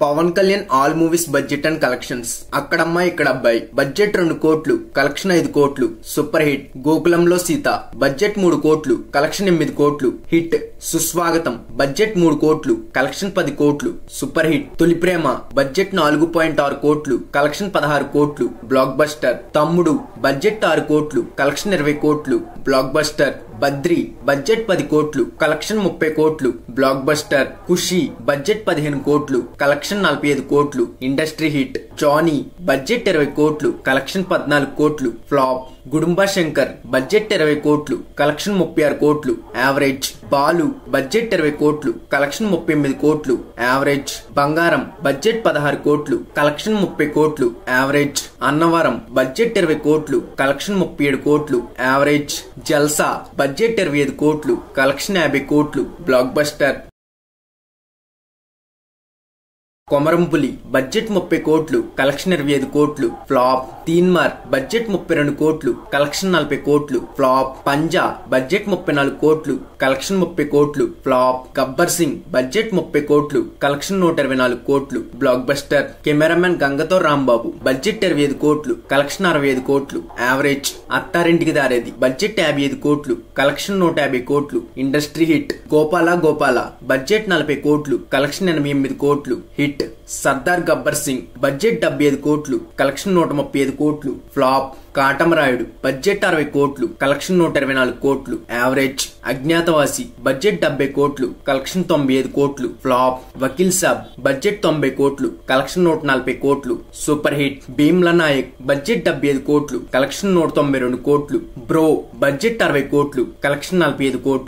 Pawan Kalyan all movies budget and collections. Akkadammayi Ikkada Abbayi. Budget 2 కోట్లు, collection 5 కోట్లు. Super hit. Gokulamlo Seetha. Budget 3 కోట్లు, collection 8 కోట్లు. హిట్. సుస్వాగతం. బడ్జెట్ 3 కోట్లు, కలెక్షన్ 10 కోట్లు. Super hit. తొలి ప్రేమ. బడ్జెట్ 4.6 కోట్లు, కలెక్షన్ 16 కోట్లు. Block buster. తమ్ముడు. బడ్జెట్ 6 కోట్లు, కలెక్షన్ 20 కోట్లు. Block buster. బద్రి. బడ్జెట్ 10 కోట్లు, కలెక్షన్ 30 కోట్లు. Block buster. ఖుషి. బడ్జెట్ 15 కోట్లు, కలెక్షన్ 45 కోట్లు. Industry hit. జానీ. బడ్జెట్ 20 కోట్లు, కలెక్షన్ 14 కోట్లు. ఫ్లాప్. గుడుంబా శంకర్. బడ్జెట్ 20 కోట్లు, కలెక్షన్ 36 కోట్లు. యావరేజ్. బాలు. బడ్జెట్ 20 కోట్లు, కలెక్షన్ 38 కోట్లు. యావరేజ్. బంగారం. బడ్జెట్ 16 కోట్లు, కలెక్షన్ 30 కోట్లు. యావరేజ్. అన్నవరం. బడ్జెట్ 20 కోట్లు, కలెక్షన్ 37 కోట్లు. యావరేజ్. జల్సా. బడ్జెట్ 25 కోట్లు, కలెక్షన్ 50 కోట్లు. Block buster. కొమరంపులి. బడ్జెట్ 30 కోట్లు, కలెక్షన్ 25 కోట్లు. ఫ్లాప్. తీన్మార్. బడ్జెట్ 32 కోట్లు, కలెక్షన్ 40 కోట్లు. ఫ్లాప్. పంజా. బడ్జెట్ 34 కోట్లు, కలెక్షన్ 30 కోట్లు. ఫ్లాప్. గబ్బర్ సింగ్. బడ్జెట్ 30 కోట్లు, కలెక్షన్ 124 కోట్లు. Blockbuster. Cameraman Gangatho Rambabu. Budget 25 కోట్లు, కలెక్షన్ 65 కోట్లు. యావరేజ్. అత్తారింటికి దారేది. బడ్జెట్ 55 కోట్లు, కలెక్షన్ 150 కోట్లు. Industry hit. గోపాల. బడ్జెట్ 40 కోట్లు, కలెక్షన్ 88 కోట్లు. హిట్. సర్దార్ గబ్బర్ సింగ్. బడ్జెట్ 75 కోట్లు, కలెక్షన్ 135 కోట్లు. ఫ్లాప్. కాటమరాయుడు. బడ్జెట్ 60 కోట్లు, కలెక్షన్ 124 కోట్లు. యావరేజ్. అజ్ఞాతవాసి. బడ్జెట్ 70 కోట్లు, కలెక్షన్ 95 కోట్లు. ఫ్లాప్. వకీల్ సాబ్. బడ్జెట్ 90 కోట్లు, కలెక్షన్ 140 కోట్లు. Super hit. Bheemla Nayak. Budget 75 కోట్లు, కలెక్షన్ 192 కోట్లు. బ్రో. బడ్జెట్ 60 కోట్లు, కలెక్షన్ 45 కోట్లు.